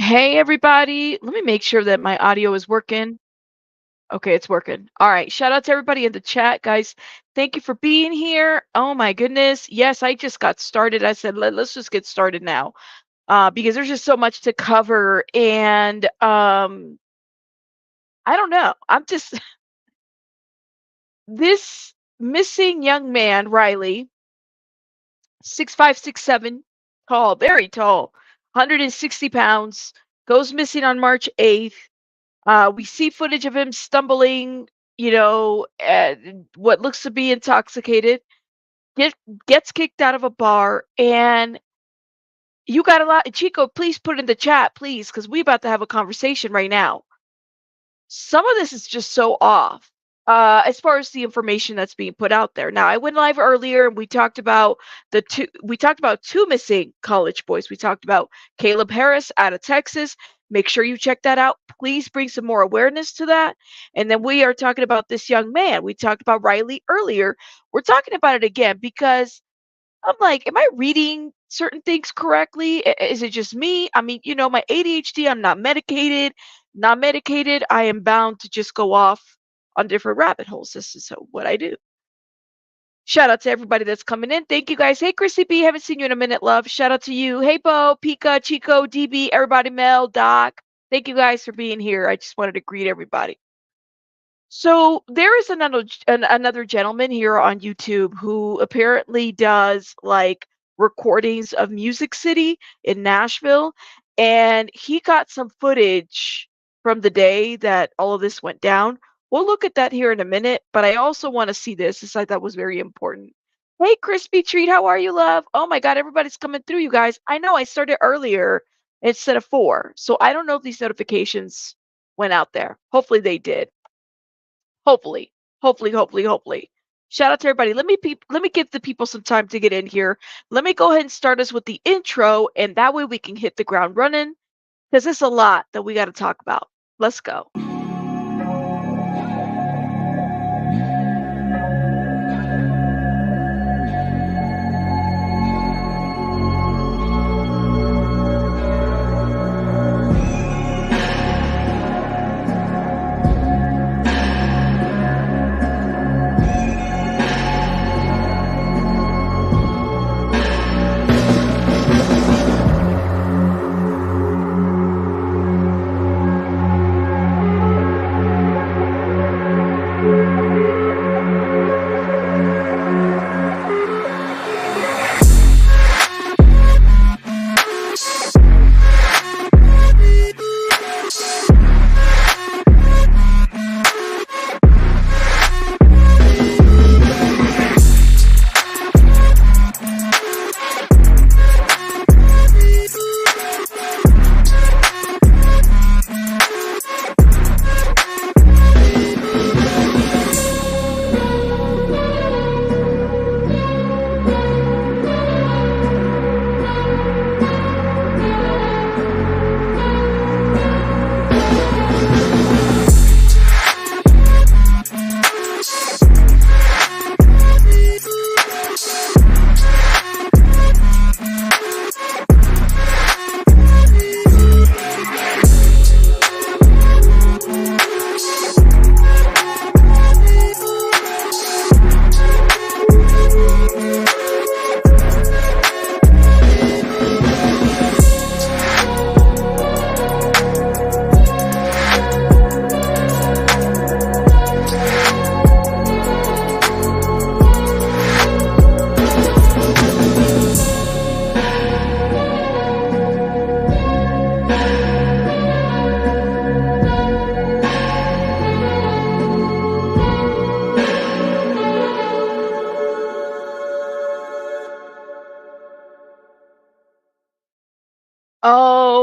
Hey, everybody. Let me make sure that my audio is working. Okay, it's working. All right. Shout out to everybody in the chat, guys. Thank you for being here. Oh, my goodness. Yes, I just got started. I said, let's just get started now because there's just so much to cover. And I don't know. I'm just, this missing young man, Riley, 6'5", 6'7", tall, very tall, 160 pounds, goes missing on March 8th. We see footage of him stumbling, what looks to be intoxicated, get, gets kicked out of a bar, and you got a lot. Chico, please put in the chat, please, because we about to have a conversation right now. Some of this is just so off as far as the information that's being put out there. Now, I went live earlier and we talked about two missing college boys. We talked about Caleb Harris out of Texas. Make sure you check that out. Please bring some more awareness to that. And then we are talking about this young man. We talked about Riley earlier. We're talking about it again because I'm like, am I reading certain things correctly? Is it just me? I mean, my ADHD, I'm not medicated. Not medicated, I am bound to just go off on different rabbit holes. This is what I do. Shout out to everybody that's coming in. Thank you guys. Hey, Chrissy B, haven't seen you in a minute, love. Shout out to you. Hey, Bo, Pika, Chico, DB, everybody, Mel, Doc. Thank you guys for being here. I just wanted to greet everybody. So there is another gentleman here on YouTube who apparently does like recordings of Music City in Nashville, and he got some footage from the day that all of this went down. We'll look at that here in a minute, but I also want to see this. This I thought was very important. Hey, Crispy Treat, how are you, love? Oh my God, everybody's coming through, you guys. I know I started earlier instead of 4, so I don't know if these notifications went out there. Hopefully they did. Hopefully, hopefully. Shout out to everybody. Let me give the people some time to get in here. Let me go ahead and start us with the intro, and that way we can hit the ground running because there's a lot that we got to talk about. Let's go.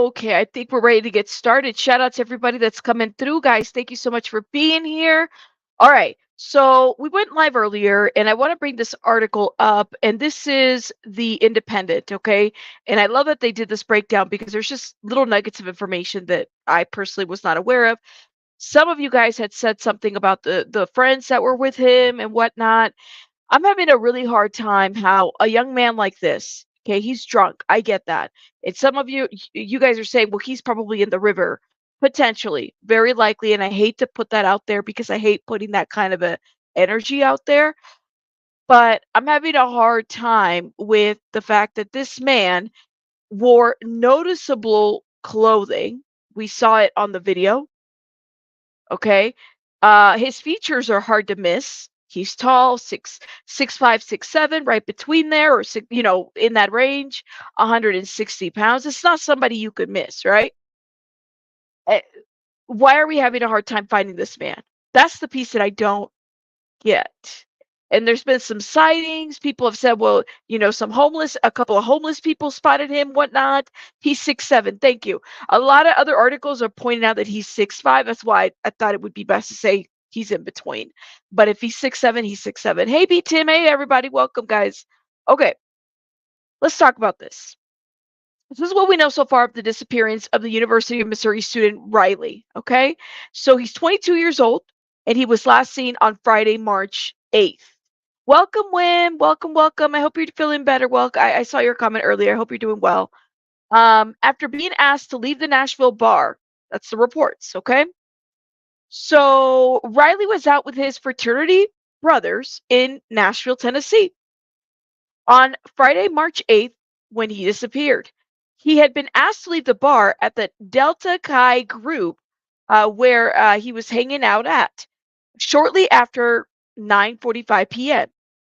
Okay, I think we're ready to get started. Shout out to everybody that's coming through, guys. Thank you so much for being here. All right, so we went live earlier, and I want to bring this article up, and this is the Independent, okay? And I love that they did this breakdown because there's just little nuggets of information that I personally was not aware of. Some of you guys had said something about the friends that were with him and whatnot. I'm having a really hard time how a young man like this Okay, he's drunk. I get that. And some of you guys are saying, well, he's probably in the river. Potentially, very likely. And I hate to put that out there because I hate putting that kind of a energy out there. But I'm having a hard time with the fact that this man wore noticeable clothing. We saw it on the video. Okay. His features are hard to miss. He's tall, 6'5", 6'7", right between there, or in that range, 160 pounds. It's not somebody you could miss, right? Eh, Why are we having a hard time finding this man? That's the piece that I don't get. And there's been some sightings. People have said, well, a couple of homeless people spotted him, whatnot. He's 6'7". Thank you. A lot of other articles are pointing out that he's 6'5". That's why I thought it would be best to say he's in between. But if he's 6'7", he's 6'7". Hey, B Tim. Hey, everybody. Welcome, guys. Okay, let's talk about this. This is what we know so far of the disappearance of the University of Missouri student Riley. Okay, so he's 22 years old, and he was last seen on Friday, March 8th. Welcome, Wim. Welcome, welcome. I hope you're feeling better. I saw your comment earlier. I hope you're doing well. After being asked to leave the Nashville bar, that's the reports. Okay, so Riley was out with his fraternity brothers in Nashville, Tennessee on Friday, March 8th, when he disappeared. He had been asked to leave the bar at the Delta Chi group where he was hanging out at shortly after 9:45 p.m.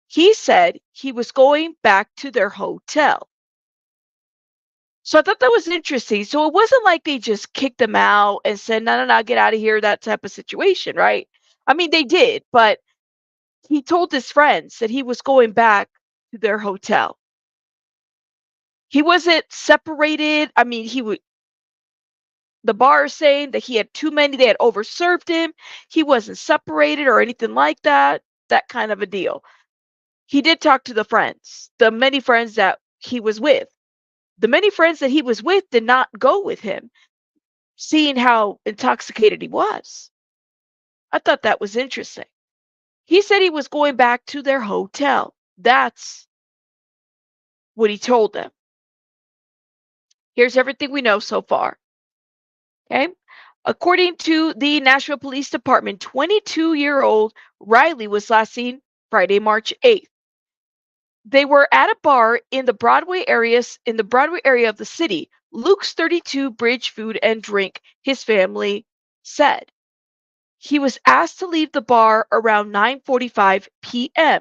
He said he was going back to their hotel. So I thought that was interesting. So it wasn't like they just kicked him out and said, no, no, no, get out of here, that type of situation, right? I mean, they did, but he told his friends that he was going back to their hotel. He wasn't separated. I mean, the bar is saying that he had too many, they had overserved him. He wasn't separated or anything like that kind of a deal. He did talk to the friends, the many friends that he was with. The many friends that he was with did not go with him, seeing how intoxicated he was. I thought that was interesting. He said he was going back to their hotel. That's what he told them. Here's everything we know so far. Okay. According to the Nashville Police Department, 22-year-old Riley was last seen Friday, March 8th. They were at a bar in the Broadway area of the city. Luke's 32 Bridge Food and Drink, his family said. He was asked to leave the bar around 9:45 p.m.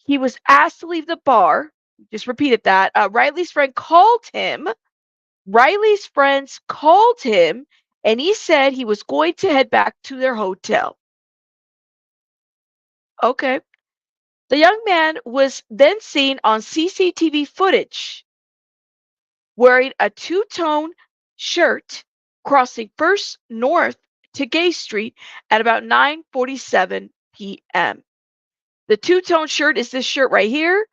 He was asked to leave the bar. Just repeated that. Riley's friends called him, and he said he was going to head back to their hotel. Okay. The young man was then seen on CCTV footage wearing a two-tone shirt crossing First North to Gay Street at about 9:47 p.m. The two-tone shirt is this shirt right here.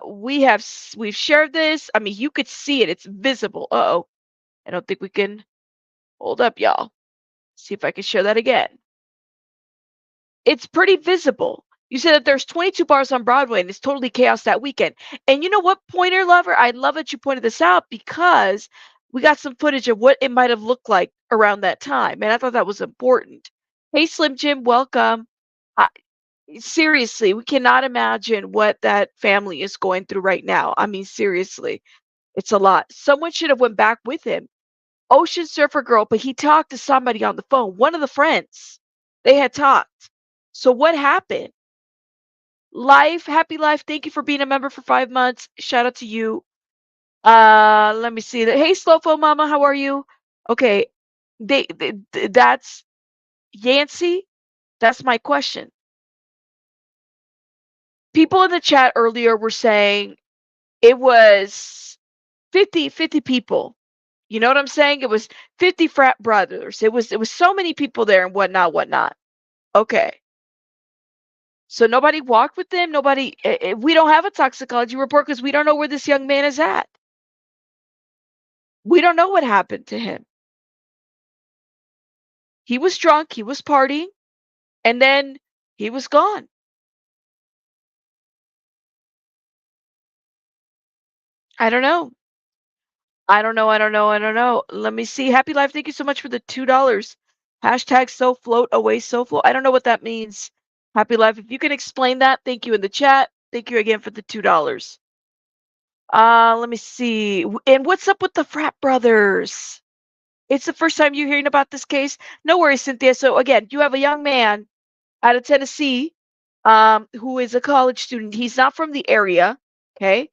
We've shared this. I mean, you could see it. It's visible. Uh-oh. I don't think we can hold up, y'all. See if I can share that again. It's pretty visible. You said that there's 22 bars on Broadway and it's totally chaos that weekend. And you know what, Pointer Lover? I love that you pointed this out because we got some footage of what it might have looked like around that time. And I thought that was important. Hey, Slim Jim, welcome. I, Seriously, we cannot imagine what that family is going through right now. I mean, seriously, it's a lot. Someone should have went back with him. Ocean Surfer Girl, but he talked to somebody on the phone, one of the friends. They had talked. So what happened? Happy Life, thank you for being a member for 5 months. Shout out to you. Let me see that. Hey, Slowfo Mama, how are you? Okay, that's Yancey. That's my question. People in the chat earlier were saying it was 50 people. You know what I'm saying? It was 50 frat brothers. It was so many people there and whatnot. Okay. So nobody walked with them. We don't have a toxicology report because we don't know where this young man is at. We don't know what happened to him. He was drunk, he was partying, and then he was gone. I don't know. I don't know. Let me see. Happy Life, thank you so much for the $2. Hashtag so float away so float. I don't know what that means. Happy Life, if you can explain that, thank you in the chat. Thank you again for the $2. Let me see. And what's up with the frat brothers? It's the first time you're hearing about this case. No worries, Cynthia. So again, you have a young man out of Tennessee, who is a college student. He's not from the area. Okay.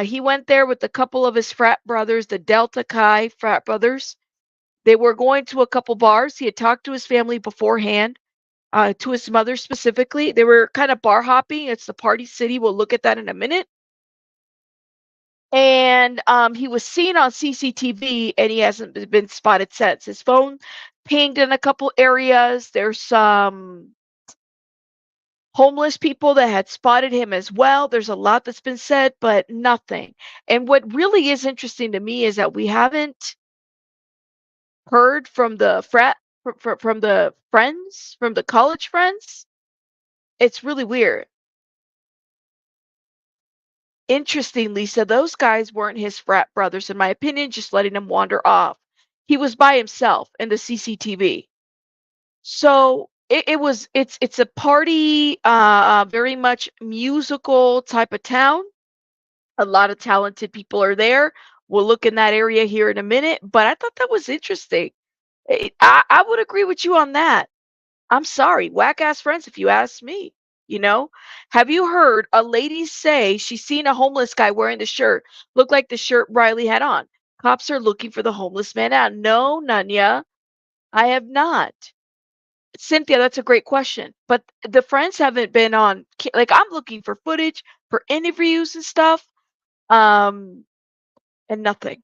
He went there with a couple of his frat brothers, the Delta Chi frat brothers. They were going to a couple bars. He had talked to his family beforehand, to his mother specifically. They were kind of bar hopping. It's the party city. We'll look at that in a minute. And he was seen on CCTV, and he hasn't been spotted since. His phone pinged in a couple areas. There's some homeless people that had spotted him as well. There's a lot that's been said, but nothing. And what really is interesting to me is that we haven't heard from the from the friends, from the college friends. It's really weird. Interesting, Lisa, those guys weren't his frat brothers, in my opinion, just letting him wander off. He was by himself in the CCTV. So it's a party, very much musical type of town. A lot of talented people are there. We'll look in that area here in a minute, but I thought that was interesting. I would agree with you on that. I'm sorry, whack ass friends, if you ask me. You know, have you heard a lady say she's seen a homeless guy wearing the shirt, looked like the shirt Riley had on? Cops are looking for the homeless man out. No, Nanya, I have not. Cynthia, that's a great question. But the friends haven't been on, like, I'm looking for footage for interviews and stuff, um, and nothing.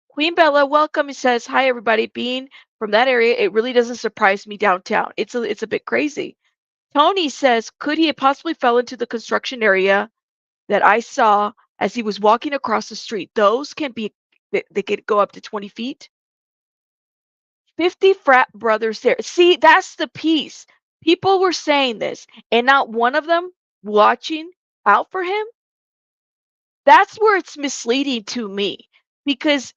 Queen Bella, welcome. He says, "Hi, everybody. Being from that area, it really doesn't surprise me downtown. It's a bit crazy." Tony says, "Could he have possibly fell into the construction area that I saw as he was walking across the street? Those can be, they could go up to 20 feet. 50 frat brothers there." See, that's the piece. People were saying this, and not one of them watching out for him. That's where it's misleading to me, because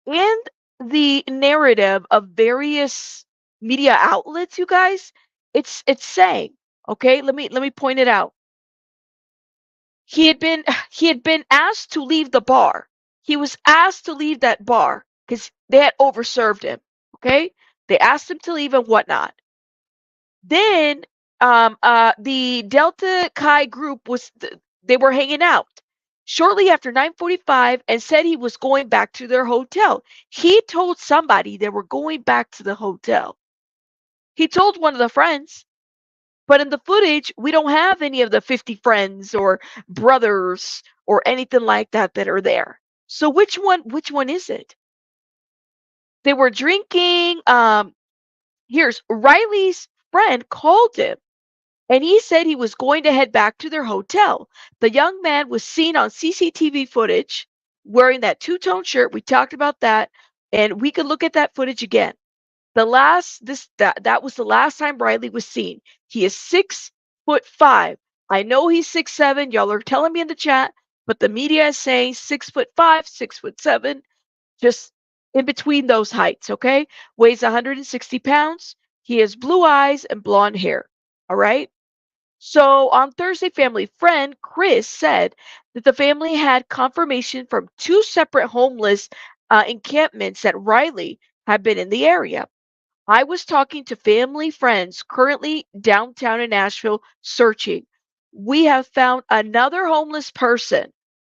in the narrative of various media outlets, you guys, it's saying, okay, let me point it out. He had been he had been asked to leave the bar. He was asked to leave that bar because they had overserved him. Okay, they asked him to leave and whatnot. Then the Delta Chi group they were hanging out shortly after 9:45 and said he was going back to their hotel. He told somebody they were going back to the hotel. He told one of the friends, but in the footage, we don't have any of the 50 friends or brothers or anything like that that are there. So which one is it? They were drinking. Here's Riley's friend called him, and he said he was going to head back to their hotel. The young man was seen on CCTV footage wearing that two-tone shirt. We talked about that, and we could look at that footage again. That was the last time Riley was seen. He is 6'5". I know he's 6'7". Y'all are telling me in the chat, but the media is saying 6'5", 6'7", just in between those heights, okay? Weighs 160 pounds. He has blue eyes and blonde hair. All right. So on Thursday, family friend Chris said that the family had confirmation from two separate homeless encampments that Riley had been in the area. I was talking to family friends currently downtown in Nashville searching. We have found another homeless person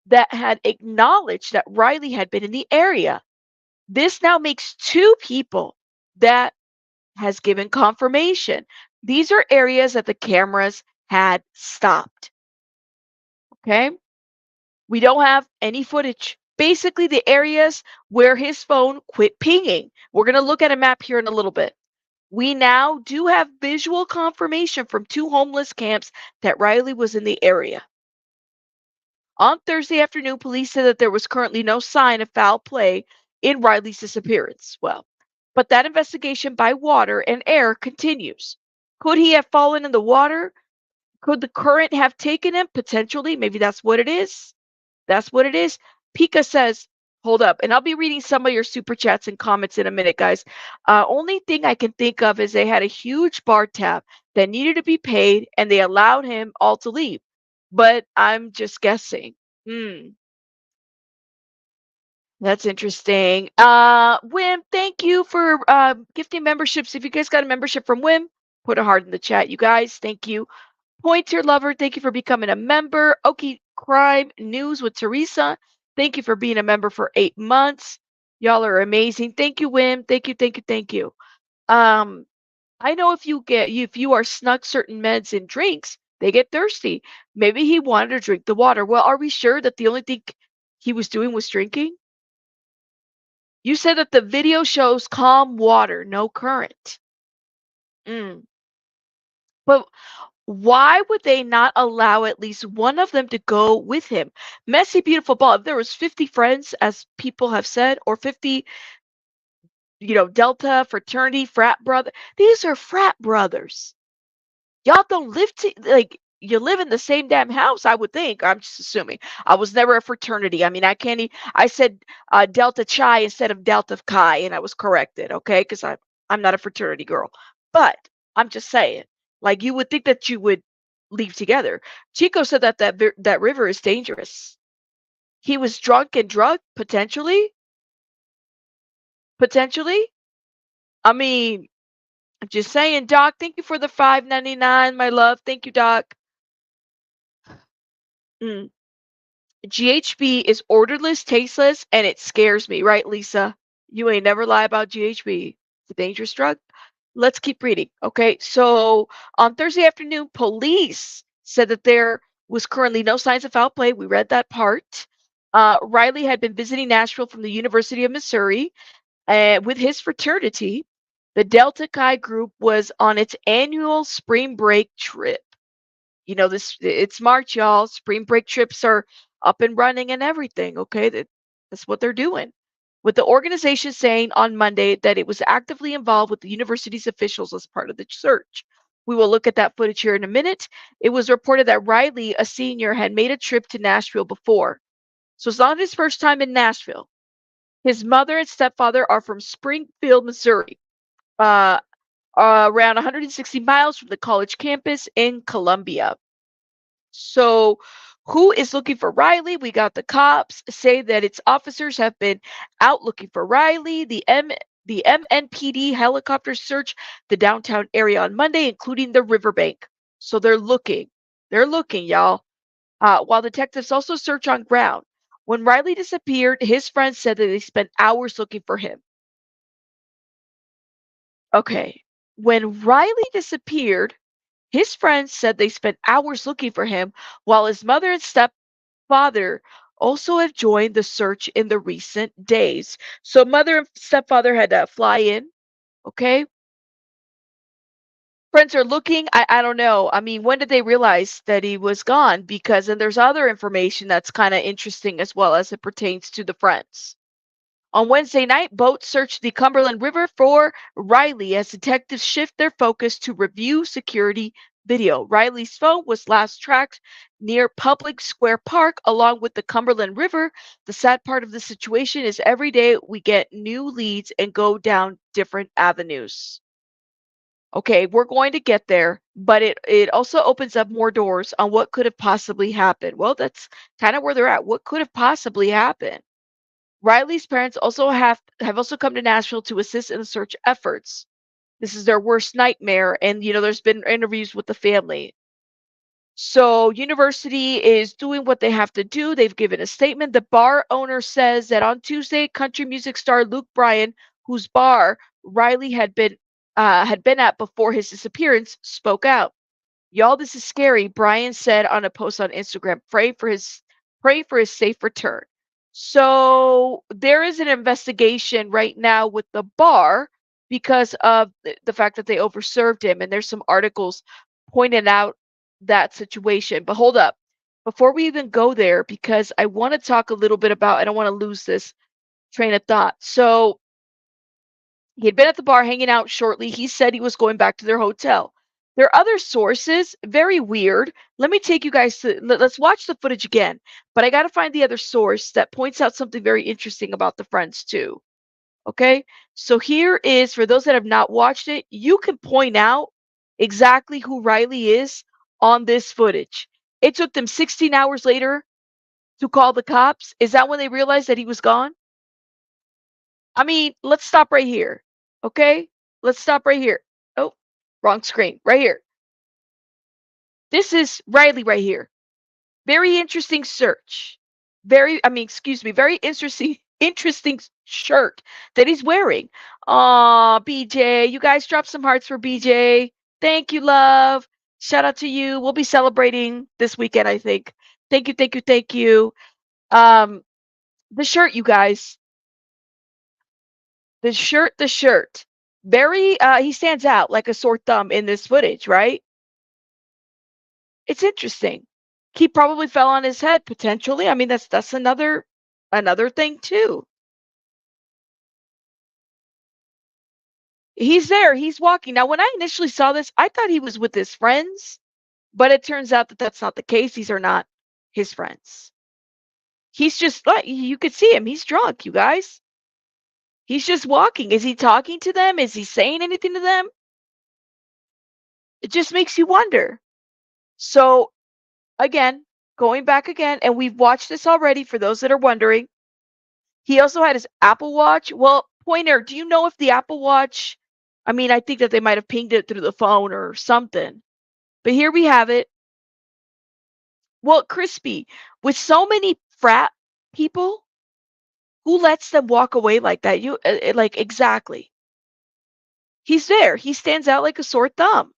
that had acknowledged that Riley had been in the area. This now makes two people that has given confirmation. These are areas that the cameras had stopped. Okay. We don't have any footage. Basically, the areas where his phone quit pinging. We're going to look at a map here in a little bit. We now do have visual confirmation from two homeless camps that Riley was in the area. On Thursday afternoon, police said that there was currently no sign of foul play in Riley's disappearance. Well, but that investigation by water and air continues. Could he have fallen in the water? Could the current have taken him? Potentially. Maybe that's what it is. That's what it is. Pika says, hold up, and I'll be reading some of your super chats and comments in a minute, guys. Only thing I can think of is they had a huge bar tab that needed to be paid, and they allowed him all to leave. But I'm just guessing. Hmm. That's interesting. Wim, thank you for gifting memberships. If you guys got a membership from Wim, put a heart in the chat, you guys. Thank you. Pointer Lover, thank you for becoming a member. Okay, Crime News with Teresa, thank you for being a member for 8 months. Y'all are amazing. Thank you, Wim. Thank you, thank you, thank you. Um, I know if you are snuck certain meds and drinks, they get thirsty. Maybe he wanted to drink the water. Well, are we sure that the only thing he was doing was drinking? You said that the video shows calm water, no current. Mm. But why would they not allow at least one of them to go with him? Messy, beautiful ball. If there was 50 friends, as people have said, or 50, Delta fraternity frat brother. These are frat brothers. Y'all don't live like you live in the same damn house, I would think. I'm just assuming. I was never a fraternity. I mean, I said Delta Chi instead of Delta Chi, and I was corrected, okay? Because I'm not a fraternity girl. But I'm just saying, like you would think that you would leave together. Chico said that that river is dangerous. He was drunk and drugged, potentially. Potentially. I mean, just saying, Doc. Thank you for the 5.99, my love. Thank you, Doc. Mm. GHB is odorless, tasteless, and it scares me, right, Lisa? You ain't never lie about GHB. It's a dangerous drug. Let's keep reading. Okay, so on Thursday afternoon, police said that there was currently no signs of foul play. We read that part. Riley had been visiting Nashville from the University of Missouri with his fraternity. The Delta Chi group was on its annual spring break trip. It's March, y'all. Spring break trips are up and running and everything. Okay, that's what they're doing. With the organization saying on Monday that it was actively involved with the university's officials as part of the search. We will look at that footage here in a minute. It was reported that Riley, a senior, had made a trip to Nashville before. So it's not his first time in Nashville. His mother and stepfather are from Springfield, Missouri, uh, around 160 miles from the college campus in Columbia. So, who is looking for Riley? We got the cops say that its officers have been out looking for Riley. The MNPD helicopters searched the downtown area on Monday, including the riverbank. So they're looking. They're looking, y'all. While detectives also search on ground. When Riley disappeared, his friends said that they spent hours looking for him. Okay. When Riley disappeared, his friends said they spent hours looking for him, while his mother and stepfather also have joined the search in the recent days. So mother and stepfather had to fly in. Okay. Friends are looking. I don't know. I mean, when did they realize that he was gone? Because then there's other information that's kind of interesting as well as it pertains to the friends. On Wednesday night, boats searched the Cumberland River for Riley as detectives shift their focus to review security video. Riley's phone was last tracked near Public Square Park along with the Cumberland River. The sad part of the situation is every day we get new leads and go down different avenues. Okay, we're going to get there, but it also opens up more doors on what could have possibly happened. Well, that's kind of where they're at. What could have possibly happened? Riley's parents have also come to Nashville to assist in the search efforts. This is their worst nightmare, and there's been interviews with the family. So university is doing what they have to do. They've given a statement. The bar owner says that on Tuesday, country music star Luke Bryan, whose bar Riley had been at before his disappearance, spoke out. Y'all, this is scary, Brian said on a post on Instagram. Pray for his safe return. So there is an investigation right now with the bar because of the fact that they overserved him, and there's some articles pointing out that situation. But hold up, before we even go there, because I want to talk a little bit about, I don't want to lose this train of thought. So he had been at the bar hanging out shortly. He said he was going back to their hotel. There are other sources, very weird. Let me take you guys to, let's watch the footage again. But I got to find the other source that points out something very interesting about the friends too. Okay, so here is, for those that have not watched it, you can point out exactly who Riley is on this footage. It took them 16 hours later to call the cops. Is that when they realized that he was gone? I mean, let's stop right here. Okay, let's stop right here. Oh, wrong screen. Right here. This is Riley right here. Very interesting search. Excuse me, very interesting shirt that he's wearing. Aw, BJ, you guys drop some hearts for BJ. Thank you, love. Shout out to you. We'll be celebrating this weekend, I think. Thank you, thank you, thank you. The shirt, you guys. The shirt. Very he stands out like a sore thumb in this footage, right? It's interesting. He probably fell on his head potentially. I mean, that's another thing too. He's there. He's walking. Now, when I initially saw this, I thought he was with his friends, but it turns out that that's not the case. These are not his friends. He's just like, you could see him. He's drunk, you guys. He's just walking. Is he talking to them? Is he saying anything to them? It just makes you wonder. So, again, going back again, and we've watched this already for those that are wondering. He also had his Apple Watch. Well, Pointer, do you know if the Apple Watch, I mean, I think that they might have pinged it through the phone or something. But here we have it. Well, Crispy, with so many frat people, who lets them walk away like that? Like, exactly. He's there. He stands out like a sore thumb.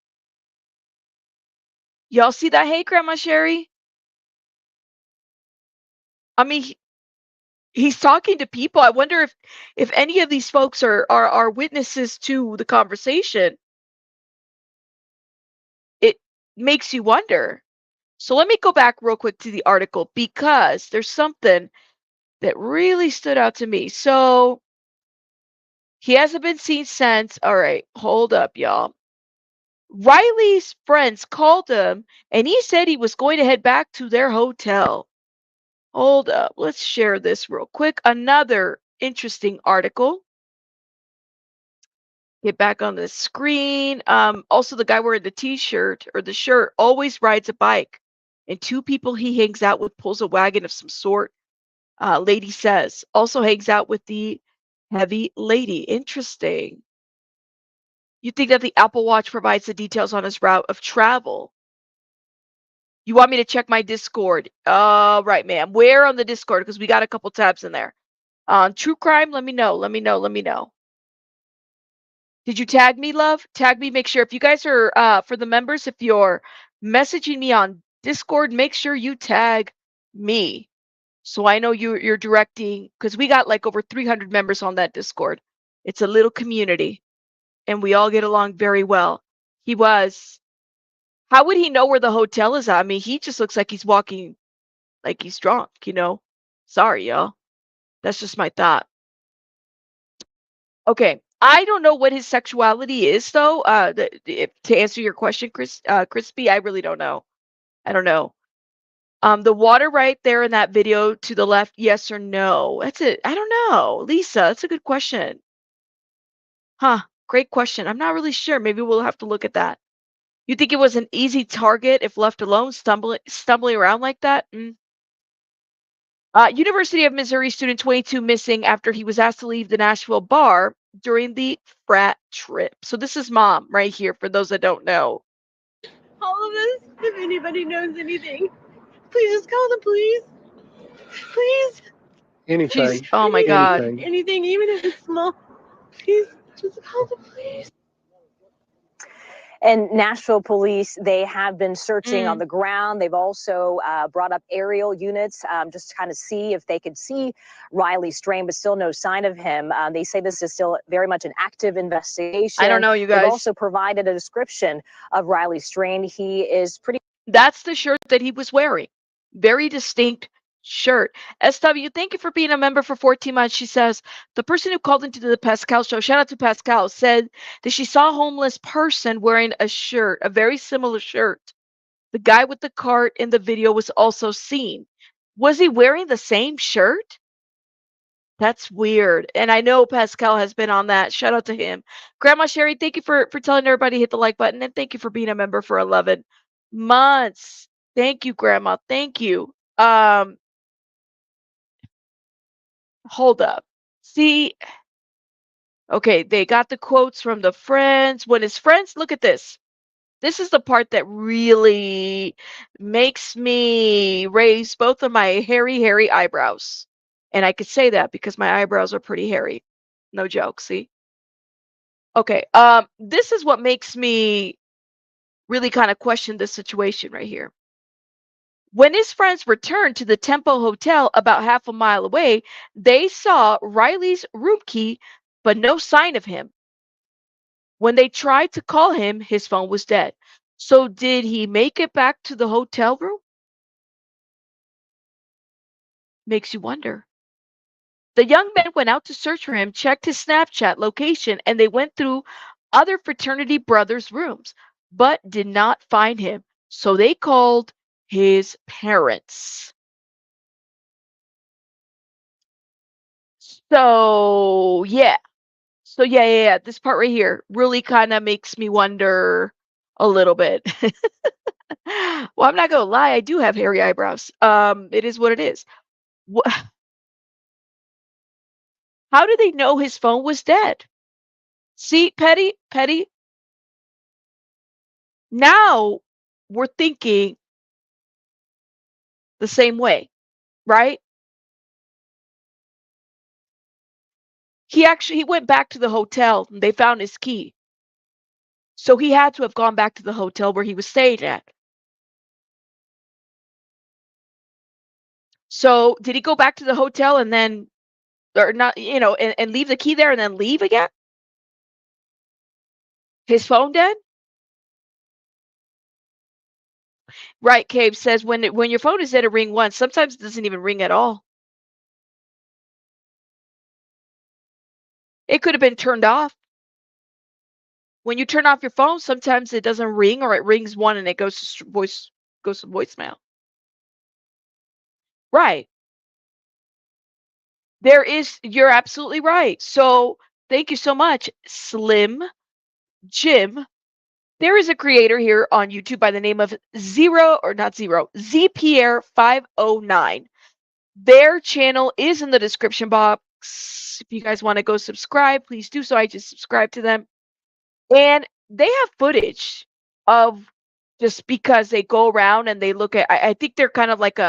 Y'all see that? Hey, Grandma Sherry. I mean, he's talking to people. I wonder if any of these folks are witnesses to the conversation. It makes you wonder. So let me go back real quick to the article because there's something that really stood out to me. So he hasn't been seen since. All right, hold up, y'all. Riley's friends called him and he said he was going to head back to their hotel. Hold up, let's share this real quick. Another interesting article. Get back on the screen. Also, the guy wearing the t-shirt or the shirt always rides a bike. And two people he hangs out with pulls a wagon of some sort. Lady says. Also hangs out with the heavy lady. Interesting. You think that the Apple Watch provides the details on his route of travel? You want me to check my Discord? Right, ma'am. Where on the Discord? Because we got a couple tabs in there. True crime, let me know. Let me know. Let me know. Did you tag me, love? Tag me. Make sure if you guys are for the members, if you're messaging me on Discord, make sure you tag me. So I know you're directing, because we got like over 300 members on that Discord. It's a little community and we all get along very well. He was. How would he know where the hotel is at? I mean, he just looks like he's walking like he's drunk, you know? Sorry, y'all. That's just my thought. Okay. I don't know what his sexuality is, though. To answer your question, Crispy, I really don't know. I don't know. The water right there in that video to the left, yes or no? That's it. I don't know. Lisa, that's a good question. Huh. Great question. I'm not really sure. Maybe we'll have to look at that. You think it was an easy target if left alone, stumbling around like that? University of Missouri student 22 missing after he was asked to leave the Nashville bar during the frat trip. So this is mom right here, for those that don't know. All of us, if anybody knows anything, please just call the police. Please. Anything. Oh my God. Anything, even if it's small. Please just call the police. And Nashville police, they have been searching on the ground. They've also brought up aerial units just to kind of see if they could see Riley Strain, but still no sign of him. They say this is still very much an active investigation. I don't know, you guys. They've also provided a description of Riley Strain. He is pretty. That's the shirt that he was wearing. Very distinct shirt. SW, thank you for being a member for 14 months. She says, the person who called into the Pascal show, shout out to Pascal, said that she saw a homeless person wearing a shirt, a very similar shirt. The guy with the cart in the video was also seen. Was he wearing the same shirt? That's weird. And I know Pascal has been on that. Shout out to him. Grandma Sherry, thank you for telling everybody to hit the like button. And thank you for being a member for 11 months. Thank you, Grandma. Thank you. Hold up. See, okay, they got the quotes from the friends. When his friends, look at this. This is the part that really makes me raise both of my hairy eyebrows. And I could say that because my eyebrows are pretty hairy. No joke, see? Okay, this is what makes me really kind of question this situation right here. When his friends returned to the Tempo Hotel about half a mile away, they saw Riley's room key, but no sign of him. When they tried to call him, his phone was dead. So did he make it back to the hotel room? Makes you wonder. The young men went out to search for him, checked his Snapchat location, and they went through other fraternity brothers' rooms, but did not find him. So they called his parents. So, yeah. So, yeah. This part right here really kind of makes me wonder a little bit. Well, I'm not gonna lie, I do have hairy eyebrows. It is what it is. How did they know his phone was dead? See, Petty, now we're thinking the same way, right? He went back to the hotel and they found his key. So he had to have gone back to the hotel where he was staying at. So did he go back to the hotel and then or not, and leave the key there and then leave again? His phone dead? Right, Cave says when your phone is dead, it ring once. Sometimes it doesn't even ring at all. It could have been turned off. When you turn off your phone, sometimes it doesn't ring or it rings one and it goes to voicemail. Right. You're absolutely right. So thank you so much, Slim Jim. There is a creator here on YouTube by the name of ZPierre509. Their channel is in the description box. If you guys want to go subscribe, please do so. I just subscribe to them. And they have footage of just because they go around and they look at, I think they're kind of like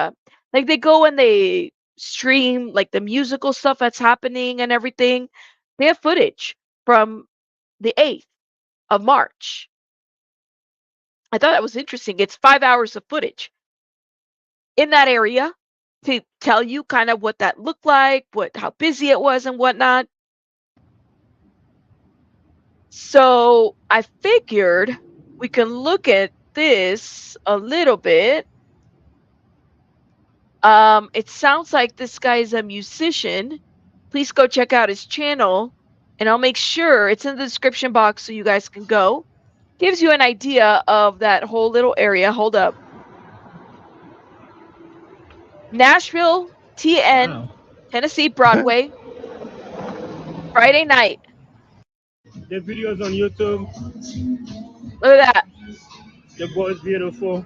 they go and they stream like the musical stuff that's happening and everything. They have footage from the 8th of March. I thought that was interesting. It's 5 hours of footage in that area to tell you kind of what that looked like, how busy it was and whatnot. So I figured we can look at this a little bit. It sounds like this guy is a musician. Please go check out his channel, and I'll make sure it's in the description box so you guys can go. Gives you an idea of that whole little area. Hold up. Nashville, TN, Wow. Tennessee, Broadway, Friday night. The videos on YouTube. Look at that. The boy's beautiful.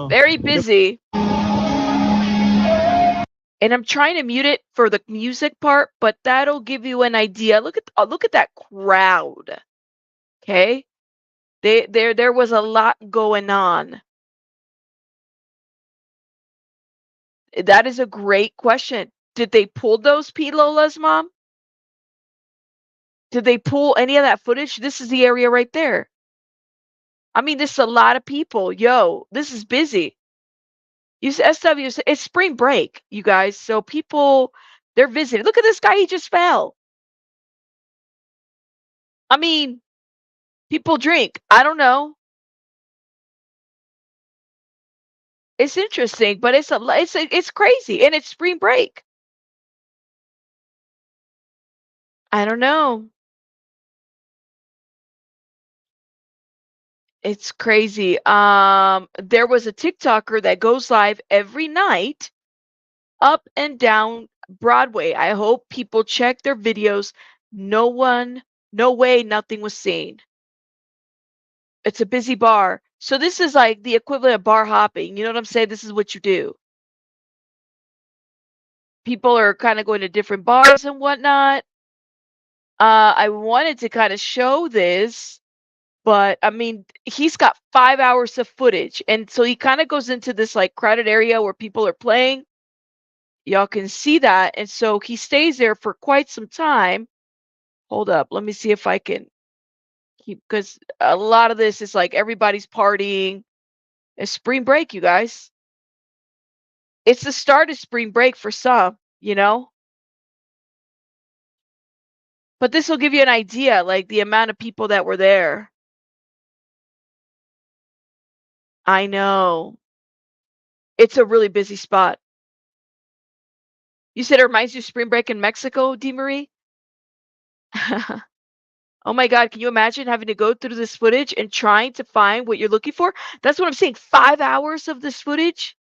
Very busy. And I'm trying to mute it for the music part, but that'll give you an idea. Look at that crowd. Okay? There was a lot going on. That is a great question. Did they pull those P-Lolas, Mom? Did they pull any of that footage? This is the area right there. I mean, this is a lot of people. Yo, this is busy. SW, it's spring break, you guys. So people, they're visiting. Look at this guy. He just fell. I mean, people drink. I don't know. It's interesting, but it's crazy, and it's spring break. I don't know. It's crazy. There was a TikToker that goes live every night up and down Broadway. I hope people check their videos. No way, nothing was seen. It's a busy bar. So this is like the equivalent of bar hopping. You know what I'm saying? This is what you do. People are kind of going to different bars and whatnot. I wanted to kind of show this, but I mean, he's got 5 hours of footage. And so he kind of goes into this like crowded area where people are playing. Y'all can see that. And so he stays there for quite some time. Hold up. Let me see if I can keep, because a lot of this is like everybody's partying. It's spring break, you guys. It's the start of spring break for some, you know? But this will give you an idea, like the amount of people that were there. I know. It's a really busy spot. You said it reminds you of spring break in Mexico, DeMarie? Oh my God, can you imagine having to go through this footage and trying to find what you're looking for? That's what I'm saying. 5 hours of this footage?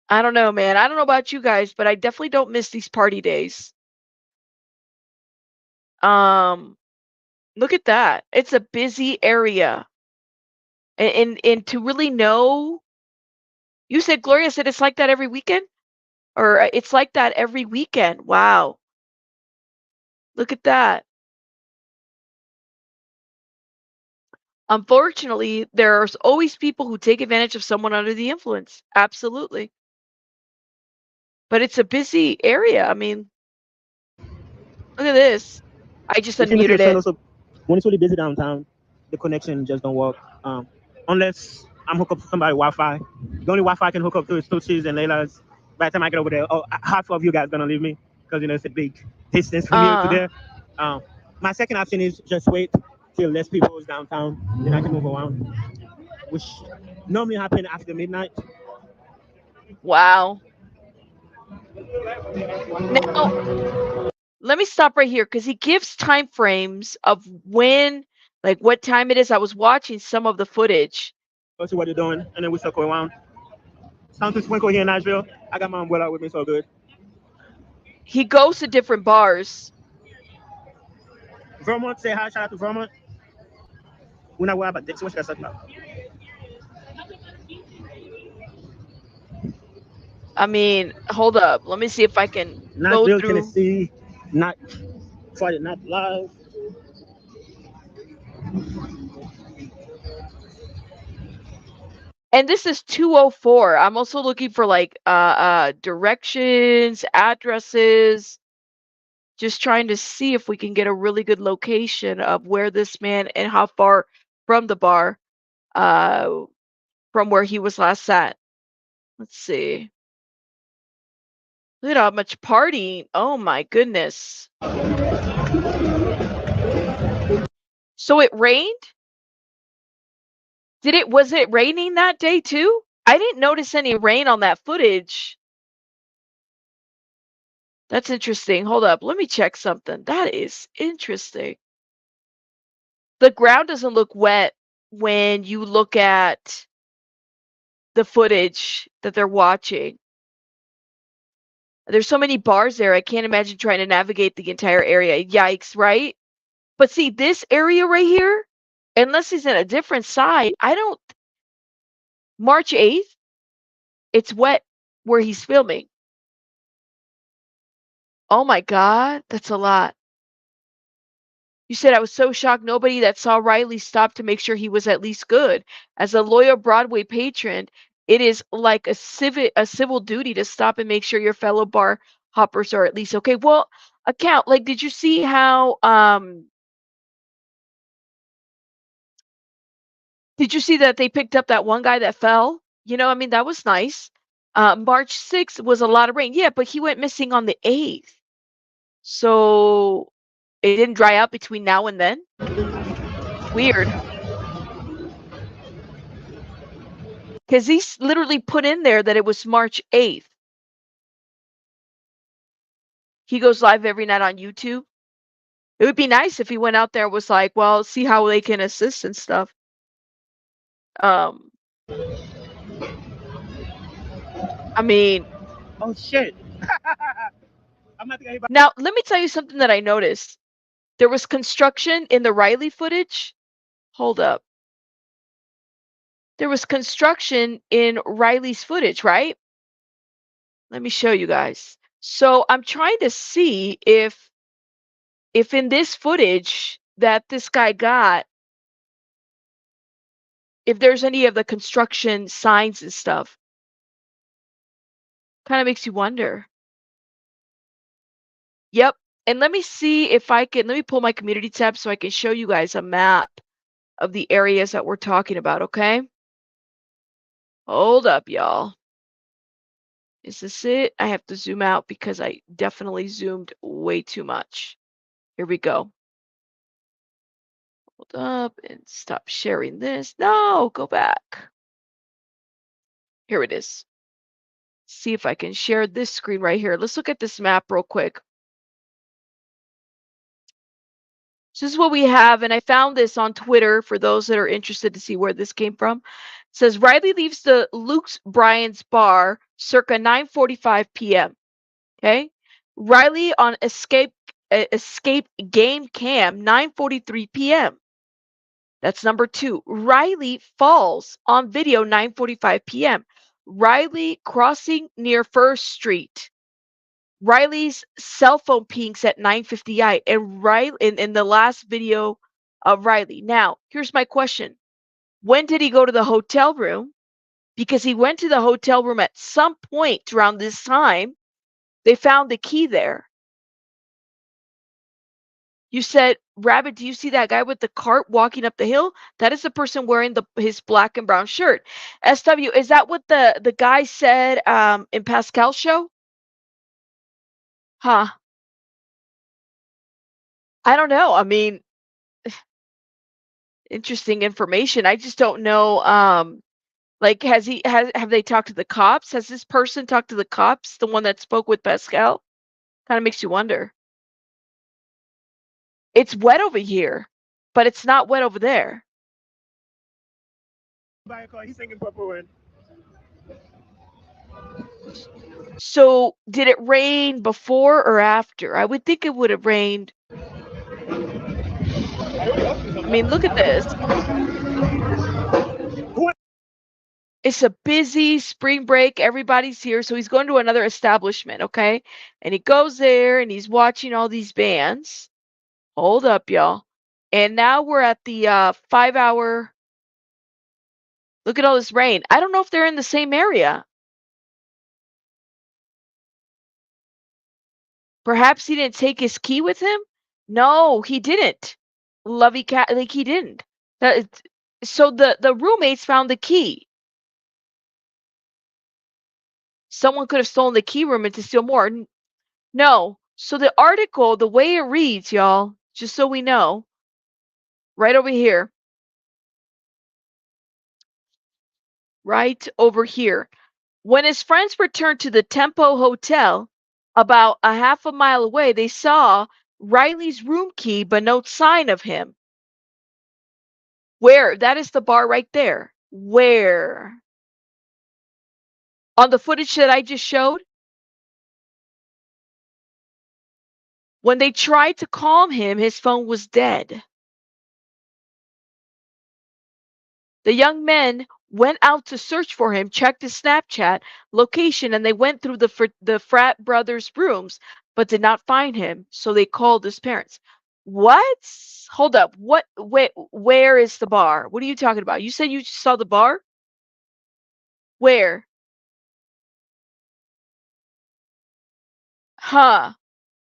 I don't know, man. I don't know about you guys, but I definitely don't miss these party days. Um, Look at that. It's a busy area. And to really know, you said Gloria said it's like that every weekend? Or it's like that every weekend. Wow. Look at that. Unfortunately, there's always people who take advantage of someone under the influence. Absolutely. But it's a busy area. I mean, look at this. I just The thing is, unmuted it. also, when it's really busy downtown, the connection just don't work. Unless I'm hooked up to somebody's Wi-Fi. The only Wi-Fi I can hook up to is Tucci's and Layla's. By the time I get over there, half of you guys gonna leave me because it's a big distance from here to there. My second option is just wait till less people is downtown, then I can move around, which normally happen after midnight. Wow. Now, let me stop right here because he gives time frames of when, like what time it is. I was watching some of the footage. Go see what they're doing, and then we circle around. Sound to Sprinkle here in Nashville. I got my umbrella with me, so good. He goes to different bars. Vermont, say hi. Shout out to Vermont. We're not worried about this. What you guys talking about? I mean, hold up. Let me see if I can go Nashville, through. Tennessee. Not Friday Night Live. And this is 204. I'm also looking for like directions, addresses. Just trying to see if we can get a really good location of where this man and how far from the bar, from where he was last at. Let's see. Look at how much partying. Oh my goodness. So it rained? Was it raining that day too? I didn't notice any rain on that footage. That's interesting. Hold up. Let me check something. That is interesting. The ground doesn't look wet when you look at the footage that they're watching. There's so many bars there. I can't imagine trying to navigate the entire area. Yikes, right? But see, this area right here, unless he's in a different side, March 8th, it's wet where he's filming. Oh my God, that's a lot. You said I was so shocked nobody that saw Riley stopped to make sure he was at least good. As a loyal Broadway patron, it is like a civil duty to stop and make sure your fellow bar hoppers are at least okay. Well, account, like, did you see how did you see that they picked up that one guy that fell? You know, I mean, that was nice. March 6th was a lot of rain. Yeah, but he went missing on the 8th. So it didn't dry out between now and then. Weird. Because he's literally put in there that it was March 8th. He goes live every night on YouTube. It would be nice if he went out there and was like, well, see how they can assist and stuff. I mean, Oh shit. I'm not thinking about. now let me tell you something that I noticed. There was construction in the Riley footage. Hold up. There was construction in Riley's footage, right? Let me show you guys. So I'm trying to see if in this footage that this guy got, if there's any of the construction signs and stuff. Kind of makes you wonder. Yep. And let me see if I can, let me pull my community tab so I can show you guys a map of the areas that we're talking about, okay? Hold up, y'all. Is this it? I have to zoom out because I definitely zoomed way too much. Here we go. Hold up and stop sharing this. No, go back. Here it is. See if I can share this screen right here. Let's look at this map real quick. So this is what we have, and I found this on Twitter for those that are interested to see where this came from. It says Riley leaves the Luke's Bryan's bar circa 9:45 p.m. Okay, Riley on escape game cam 9:43 p.m. That's number 2. Riley falls on video 9:45 p.m. Riley crossing near First Street. Riley's cell phone pings at 9:58, and Riley in the last video of Riley. Now, here's my question. When did he go to the hotel room? Because he went to the hotel room at some point around this time. They found the key there. You said, Rabbit, do you see that guy with the cart walking up the hill? That is the person wearing his black and brown shirt. SW, is that what the guy said in Pascal's show? Huh. I don't know. I mean, interesting information. I just don't know. Like, have they talked to the cops? Has this person talked to the cops? The one that spoke with Pascal? Kind of makes you wonder. It's wet over here, but it's not wet over there. He's singing Purple Rain. So, did it rain before or after? I would think it would have rained. I mean, look at this. It's a busy spring break. Everybody's here. So he's going to another establishment, okay? And he goes there and he's watching all these bands. Hold up, y'all. And now we're at the 5-hour. Look at all this rain. I don't know if they're in the same area. Perhaps he didn't take his key with him? No, he didn't. Lovey cat, like he didn't. So the roommates found the key. Someone could have stolen the key room and to steal more. No. So the article, the way it reads, y'all, just so we know, right over here. Right over here. When his friends returned to the Tempo Hotel, about a half a mile away, they saw Riley's room key, but no sign of him. Where? That is the bar right there. Where? On the footage that I just showed? When they tried to calm him, his phone was dead. The young men went out to search for him, checked his Snapchat location, and they went through the frat brothers' rooms, but did not find him. So they called his parents. What? Hold up. What? Where is the bar? What are you talking about? You said you saw the bar? Where? Huh.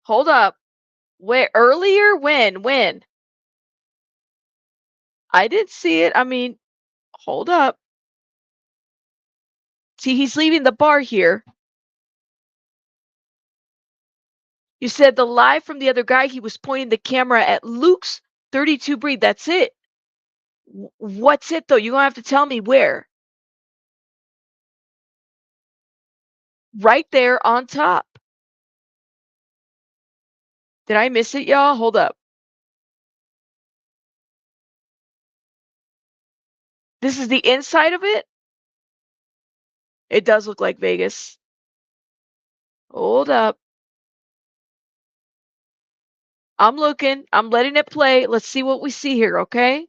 Hold up. Where? Earlier? When? When? I didn't see it. I mean, hold up. See, he's leaving the bar here. You said the live from the other guy, he was pointing the camera at Luke's 32 breed. That's it. What's it though? You're gonna have to tell me where. Right there on top. Did I miss it, y'all? Hold up. This is the inside of it. It does look like Vegas. Hold up. I'm looking. I'm letting it play. Let's see what we see here, okay?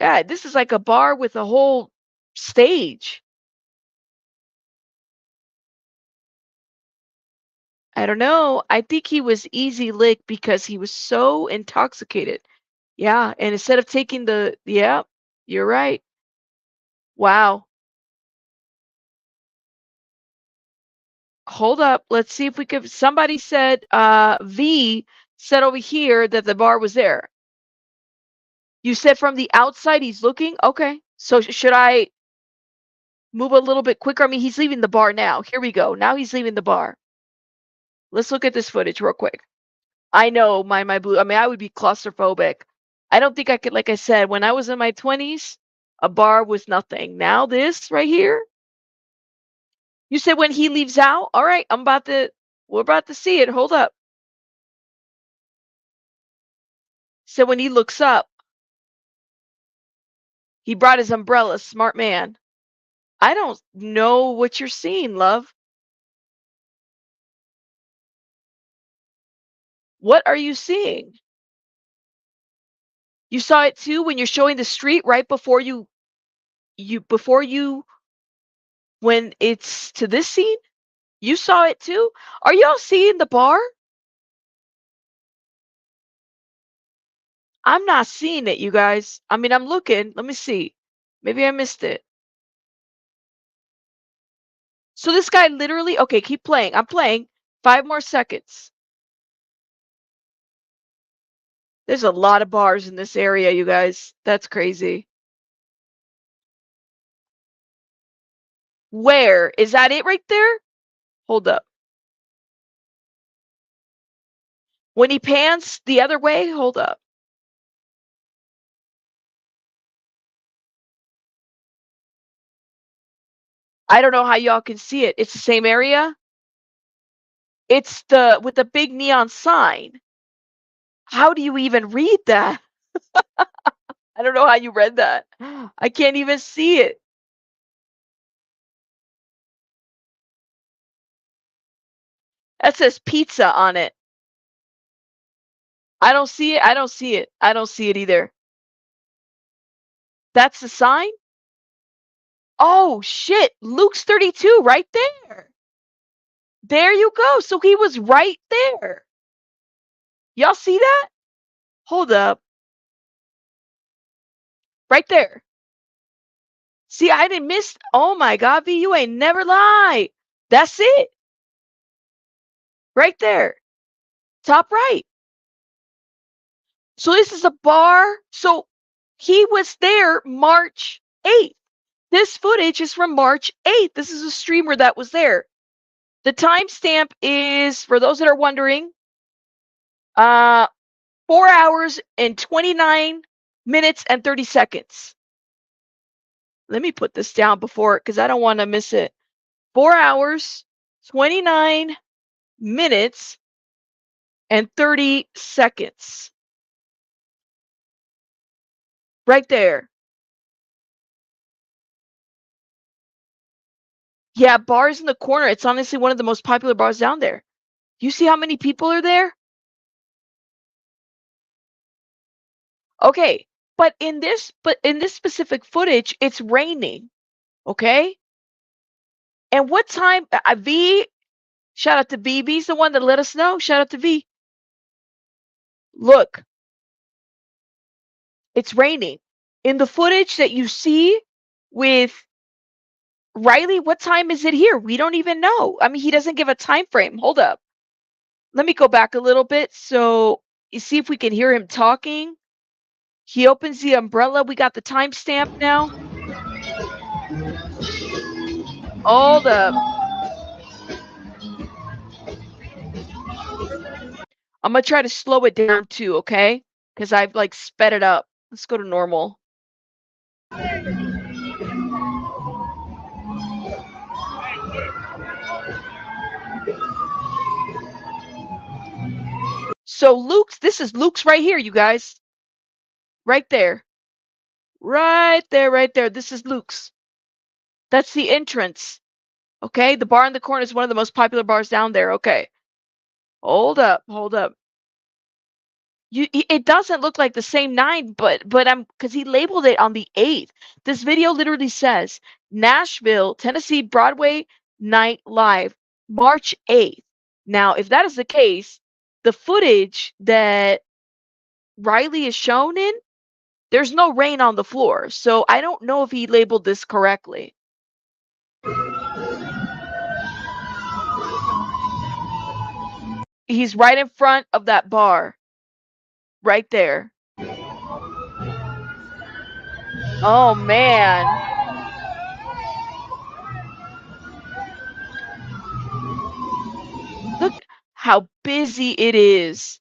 Yeah, this is like a bar with a whole stage. I don't know. I think he was easy lick because he was so intoxicated. Yeah, and instead of taking yeah, you're right. Wow. Hold up. Let's see if we could. Somebody said, V said over here that the bar was there. You said from the outside he's looking? Okay. So should I move a little bit quicker? I mean, he's leaving the bar now. Here we go. Now he's leaving the bar. Let's look at this footage real quick. I know my blue. I mean, I would be claustrophobic. I don't think I could, like I said, when I was in my 20s, a bar was nothing. Now this right here. You said when he leaves out? All right, we're about to see it. Hold up. So when he looks up, he brought his umbrella. Smart man. I don't know what you're seeing, love. What are you seeing? You saw it too when you're showing the street right before when it's to this scene? You saw it too? Are y'all seeing the bar? I'm not seeing it, you guys. I mean, I'm looking. Let me see. Maybe I missed it. So this guy literally, okay, keep playing. I'm playing. 5 more seconds. There's a lot of bars in this area, you guys. That's crazy. Where? Is that it right there? Hold up. When he pans the other way, hold up. I don't know how y'all can see it. It's the same area. It's with the big neon sign. How do you even read that? I don't know how you read that. I can't even see it. That says pizza on it. I don't see it. I don't see it. I don't see it either. That's the sign? Oh, shit. Luke's 32 right there. There you go. So he was right there. Y'all see that? Hold up. Right there. See, I didn't miss. Oh my God, V, you ain't never lie. That's it. Right there. Top right. So this is a bar. So he was there March 8th. This footage is from March 8th. This is a streamer that was there. The timestamp is, for those that are wondering, 4 hours and 29 minutes and 30 seconds. Let me put this down before, because I don't want to miss it. 4 hours, 29 minutes, and 30 seconds. Right there. Yeah, bars in the corner. It's honestly one of the most popular bars down there. You see how many people are there? Okay, but in this specific footage, it's raining. Okay? And what time V, shout out to V. V's the one that let us know. Shout out to V. Look. It's raining. In the footage that you see with Riley, what time is it here? We don't even know. I mean, he doesn't give a time frame. Hold up. Let me go back a little bit so you see if we can hear him talking. He opens the umbrella. We got the timestamp now. Hold up. I'm going to try to slow it down too, okay? Because I've like sped it up. Let's go to normal. So this is Luke's right here, you guys. Right there. Right there, right there. This is Luke's. That's the entrance. Okay, the bar in the corner is one of the most popular bars down there. Okay. Hold up. It doesn't look like the same 9, but because he labeled it on the 8th. This video literally says Nashville, Tennessee Broadway night live, March 8th. Now, if that is the case, the footage that Riley is shown in, there's no rain on the floor. So I don't know if he labeled this correctly. He's right in front of that bar. Right there. Oh, man. Look how busy it is.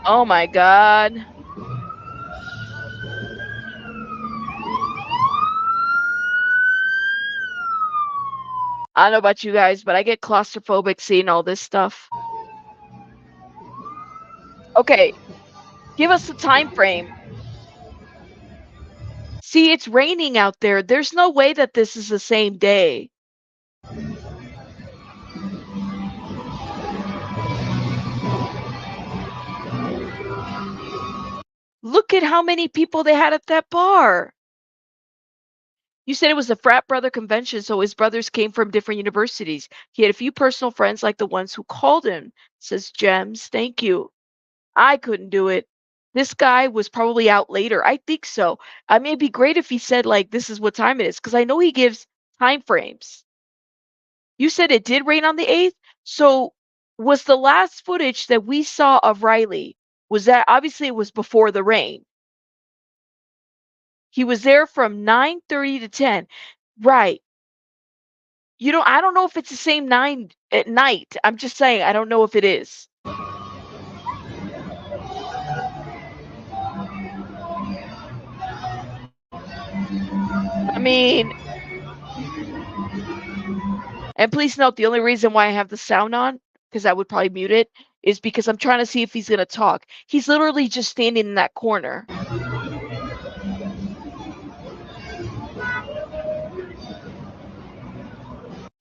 Oh, my God. I don't know about you guys, but I get claustrophobic seeing all this stuff. Okay, give us a time frame. See, it's raining out there. There's no way that this is the same day. Look at how many people they had at that bar. You said it was a frat brother convention, so his brothers came from different universities. He had a few personal friends like the ones who called him, says Gems. Thank you. I couldn't do it. This guy was probably out later. I think so. I mean, it'd be great if he said, like, this is what time it is, because I know he gives time frames. You said it did rain on the 8th? So was the last footage that we saw of Riley, was that obviously it was before the rain? He was there from 9:30 to 10. Right. I don't know if it's the same 9 at night. I'm just saying, I don't know if it is. I mean, and please note, the only reason why I have the sound on, because I would probably mute it, is because I'm trying to see if he's going to talk. He's literally just standing in that corner.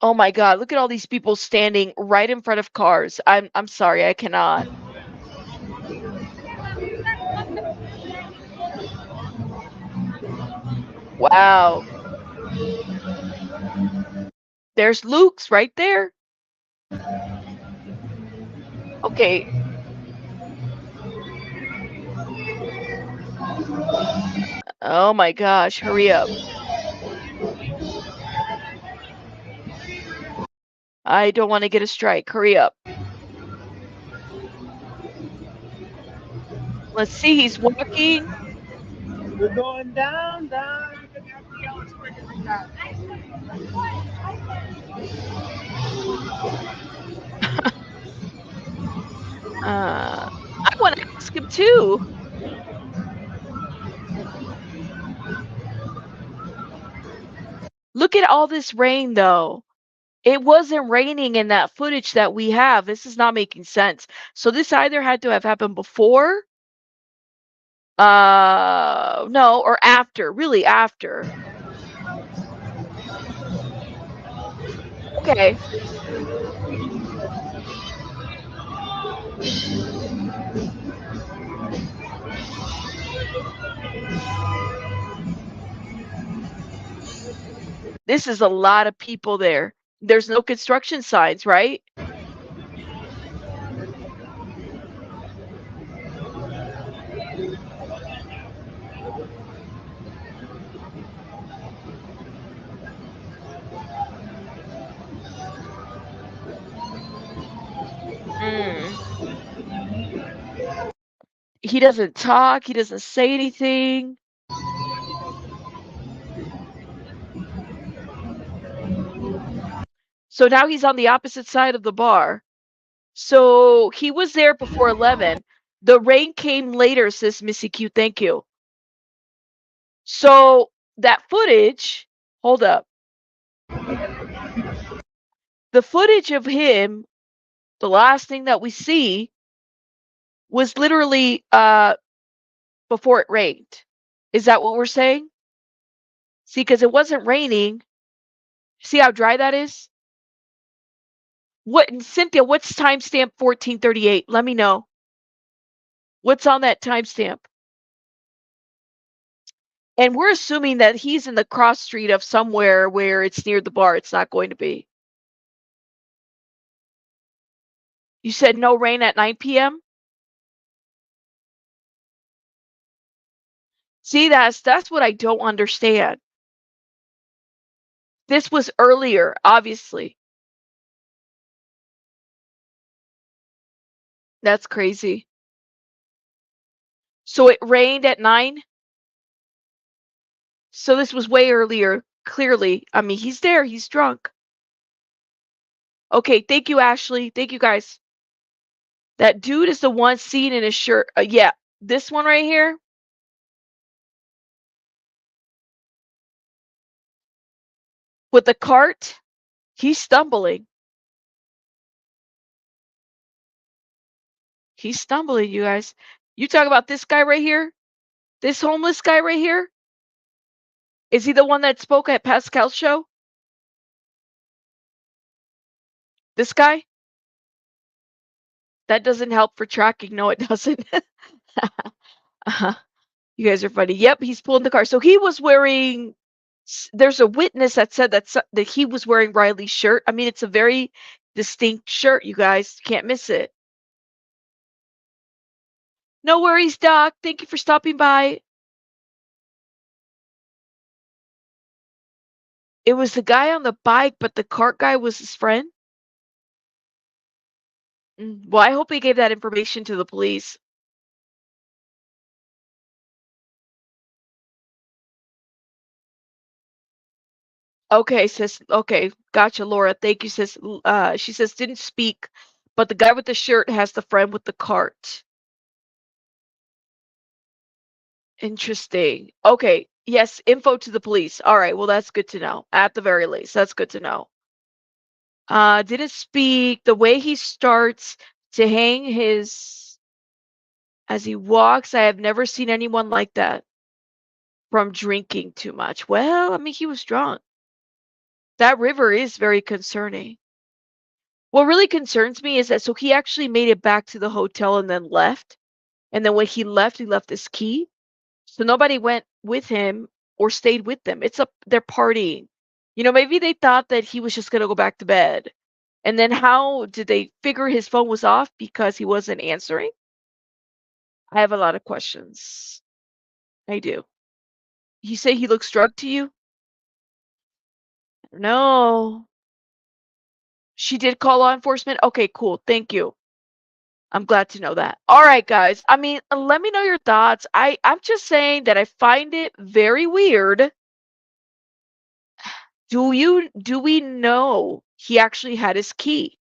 Oh my God, look at all these people standing right in front of cars. I'm sorry, I cannot. Wow. There's Luke's right there. Okay. Oh my gosh, hurry up. I don't want to get a strike. Hurry up. Let's see, he's walking. We're going down. I want to ask him too. Look at all this rain though. It wasn't raining in that footage that we have. This is not making sense. So this either had to have happened before, no, or after, really after. Okay. This is a lot of people there. There's no construction signs, right? He doesn't talk. He doesn't say anything. So now he's on the opposite side of the bar. So he was there before 11. The rain came later, says Missy Q. Thank you. So that footage, hold up. The footage of him, the last thing that we see, was literally before it rained. Is that what we're saying? See, because it wasn't raining. See how dry that is? What, Cynthia, what's timestamp 1438? Let me know. What's on that timestamp? And we're assuming that he's in the cross street of somewhere where it's near the bar. It's not going to be. You said no rain at 9 p.m.? See, that's what I don't understand. This was earlier, obviously. That's crazy. So it rained at 9? So this was way earlier, clearly. I mean, he's there. He's drunk. Okay, thank you, Ashley. Thank you, guys. That dude is the one seen in his shirt. Yeah, this one right here. With the cart, he's stumbling. He's stumbling, you guys. You talk about this guy right here? This homeless guy right here? Is he the one that spoke at Pascal's show? This guy? That doesn't help for tracking. No, it doesn't. You guys are funny. Yep, he's pulling the car. So he was wearing, there's a witness that said that he was wearing Riley's shirt. I mean, it's a very distinct shirt, you guys. Can't miss it. No worries, Doc. Thank you for stopping by. It was the guy on the bike, but the cart guy was his friend. Well, I hope he gave that information to the police. Okay, sis. Okay, gotcha, Laura. Thank you, sis. She says didn't speak, but the guy with the shirt has the friend with the cart. Interesting. Okay. Yes, info to the police. All right. Well, that's good to know. At the very least, that's good to know. Didn't speak. The way he starts to hang his as he walks, I have never seen anyone like that from drinking too much. Well, I mean, he was drunk. That river is very concerning. What really concerns me is that so he actually made it back to the hotel and then left. And then when he left his key. So nobody went with him or stayed with them. It's they're partying. You know, maybe they thought that he was just gonna go back to bed. And then how did they figure his phone was off because he wasn't answering? I have a lot of questions. I do. You say he looks drunk to you? No. She did call law enforcement? Okay, cool. Thank you. I'm glad to know that. All right, guys. I mean, let me know your thoughts. I'm just saying that I find it very weird. Do we know he actually had his key?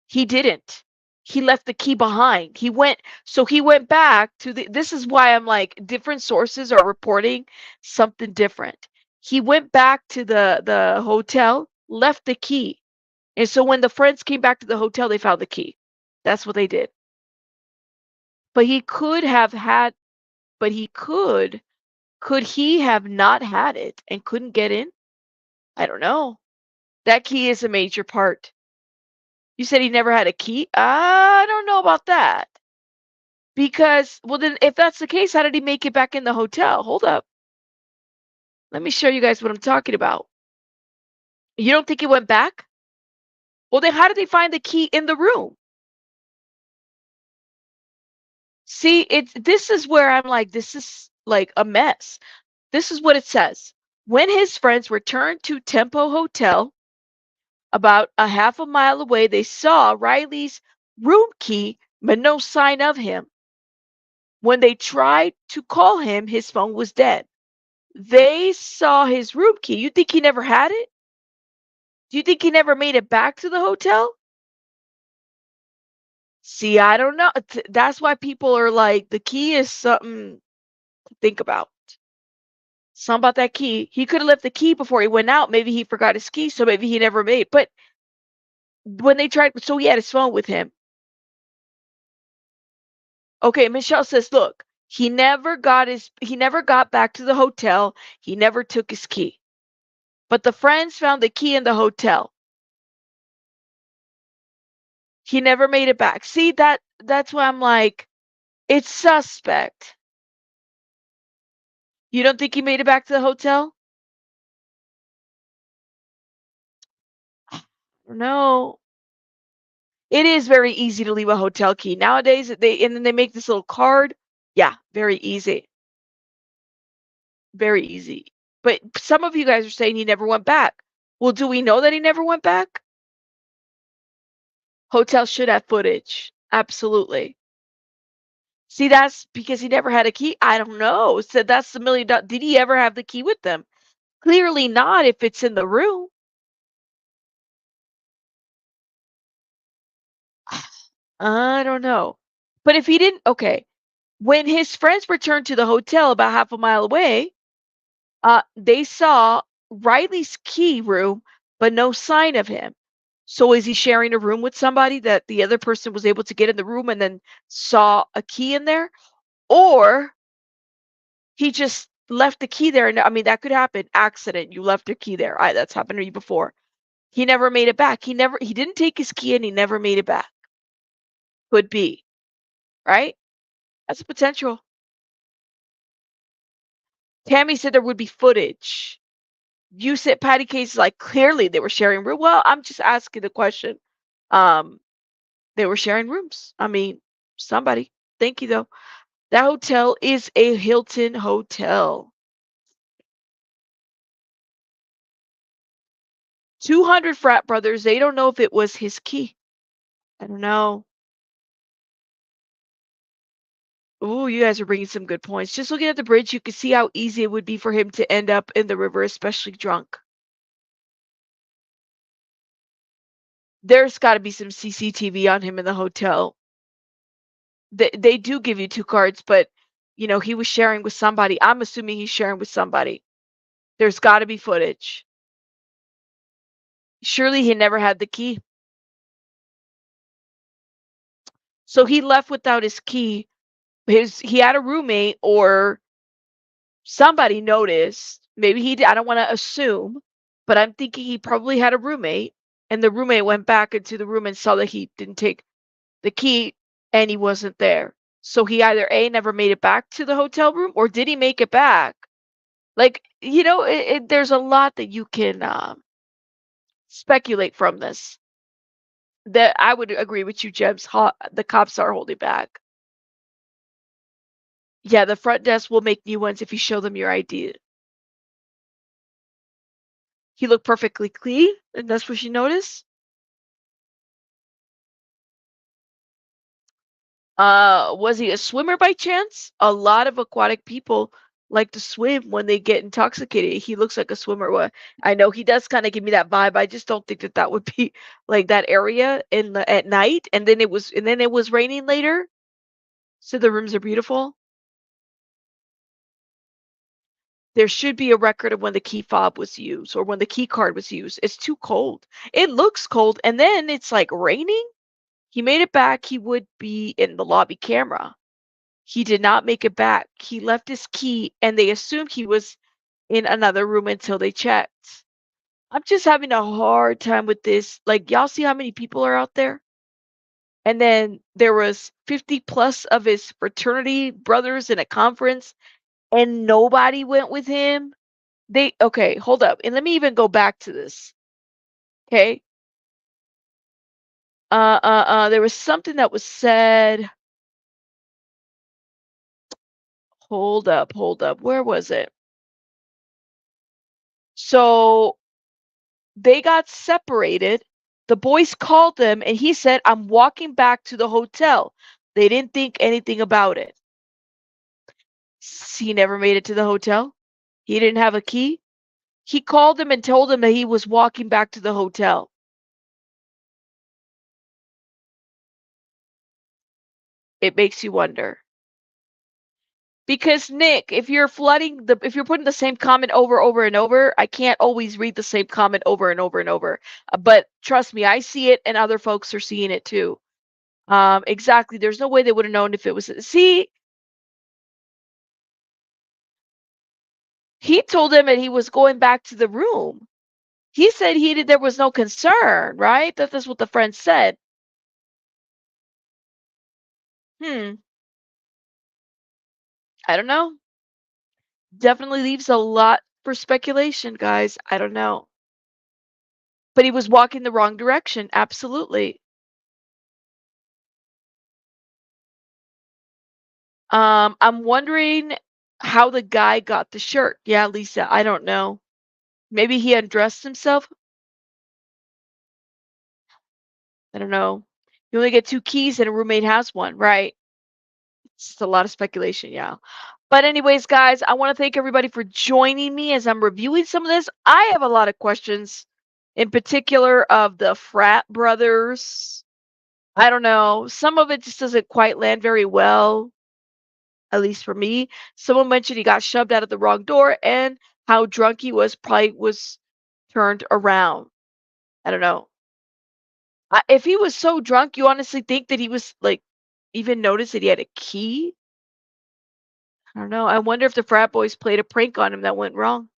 He didn't. He left the key behind. He went back to this is why I'm like different sources are reporting something different. He went back to the hotel, left the key. And so when the friends came back to the hotel, they found the key. That's what they did. But he could have had could he have not had it and couldn't get in? I don't know. That key is a major part. You said he never had a key? I don't know about that. Because, well, then if that's the case, how did he make it back in the hotel? Hold up. Let me show you guys what I'm talking about. You don't think he went back? Well, then how did they find the key in the room? See, this is where I'm like, this is like a mess. This is what it says. When his friends returned to Tempo Hotel, about a half a mile away, they saw Riley's room key, but no sign of him. When they tried to call him, his phone was dead. They saw his room key. You think he never had it? Do you think he never made it back to the hotel? See, I don't know. That's why people are like, the key is something to think about. Something about that key. He could have left the key before he went out. Maybe he forgot his key, so maybe he never made. But when they tried, so he had his phone with him. Okay, Michelle says, look, he never got back to the hotel. He never took his key. But the friends found the key in the hotel. He never made it back. See, that's why I'm like, it's suspect. You don't think he made it back to the hotel? No. It is very easy to leave a hotel key. Nowadays, and then they make this little card. Yeah, very easy. Very easy. But some of you guys are saying he never went back. Well, do we know that he never went back? Hotel should have footage. Absolutely. See, that's because he never had a key. I don't know. So that's the $1 million. Did he ever have the key with them? Clearly not if it's in the room. I don't know. But if he didn't, okay. When his friends returned to the hotel about half a mile away, they saw Riley's key room, but no sign of him. So is he sharing a room with somebody that the other person was able to get in the room and then saw a key in there? Or he just left the key there. And I mean, that could happen. Accident. You left your key there. That's happened to me before. He never made it back. He didn't take his key and he never made it back. Could be. Right? That's a potential. Tammy said there would be footage. You said Patty Case like clearly they were sharing room. Well, I'm just asking the question. They were sharing rooms. I mean, somebody. Thank you though. That hotel is a Hilton hotel. 200 frat brothers. They don't know if it was his key. I don't know. Ooh, you guys are bringing some good points. Just looking at the bridge, you can see how easy it would be for him to end up in the river, especially drunk. There's got to be some CCTV on him in the hotel. They do give you 2 cards, but he was sharing with somebody. I'm assuming he's sharing with somebody. There's got to be footage. Surely he never had the key. So he left without his key. He had a roommate or somebody noticed. Maybe he did. I don't want to assume, but I'm thinking he probably had a roommate and the roommate went back into the room and saw that he didn't take the key and he wasn't there. So he either A, never made it back to the hotel room, or did he make it back? Like, there's a lot that you can speculate from this. That I would agree with you, Jebs. The cops are holding back. Yeah, the front desk will make new ones if you show them your ID. He looked perfectly clean, and that's what she noticed. Was he a swimmer by chance? A lot of aquatic people like to swim when they get intoxicated. He looks like a swimmer. Well, I know he does kind of give me that vibe. I just don't think that would be like that area at night. And then it was raining later. So the rooms are beautiful. There should be a record of when the key fob was used or when the key card was used. It's too cold. It looks cold, and then it's like raining. He made it back. He would be in the lobby camera. He did not make it back. He left his key, and they assumed he was in another room until they checked. I'm just having a hard time with this. Like, y'all see how many people are out there? And then there was 50 plus of his fraternity brothers in a conference, and nobody went with him. Okay, hold up. And let me even go back to this. Okay. There was something that was said. Hold up. Where was it? So they got separated. The boys called them and he said, I'm walking back to the hotel. They didn't think anything about it. He never made it to the hotel. He didn't have a key. He called them and told them that he was walking back to the hotel. It makes you wonder. Because Nick, if you're if you're putting the same comment over and over, I can't always read the same comment over and over and over. But trust me, I see it and other folks are seeing it too. Exactly. There's no way they would have known if it was. See, he told him that he was going back to the room. He said there was no concern, right? That's what the friend said. I don't know. Definitely leaves a lot for speculation, guys. I don't know. But he was walking the wrong direction. Absolutely. I'm wondering how the guy got the shirt. Yeah, Lisa, I don't know. Maybe he undressed himself. I don't know. You only get 2 keys and a roommate has one, right? It's just a lot of speculation, yeah. But anyways, guys, I want to thank everybody for joining me as I'm reviewing some of this. I have a lot of questions, in particular of the frat brothers. I don't know. Some of it just doesn't quite land very well, at least for me. Someone mentioned he got shoved out of the wrong door and how drunk he was, probably was turned around. I don't know. If he was so drunk, you honestly think that he was like even noticed that he had a key? I don't know. I wonder if the frat boys played a prank on him that went wrong.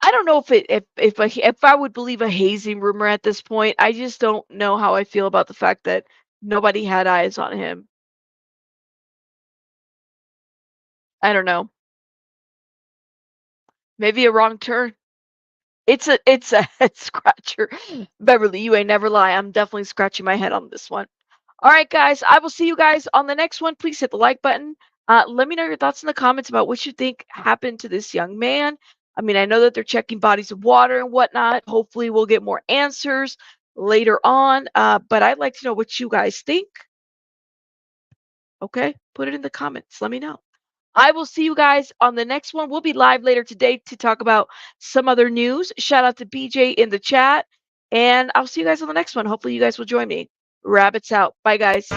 I don't know if I would believe a hazing rumor at this point. I just don't know how I feel about the fact that nobody had eyes on him. I don't know. Maybe a wrong turn. It's a head scratcher. Beverly, you ain't never lie. I'm definitely scratching my head on this one. All right, guys. I will see you guys on the next one. Please hit the like button. Let me know your thoughts in the comments about what you think happened to this young man. I mean, I know that they're checking bodies of water and whatnot. Hopefully, we'll get more answers later on. But I'd like to know what you guys think. Okay, put it in the comments. Let me know. I will see you guys on the next one. We'll be live later today to talk about some other news. Shout out to BJ in the chat. And I'll see you guys on the next one. Hopefully, you guys will join me. Rabbits out. Bye, guys.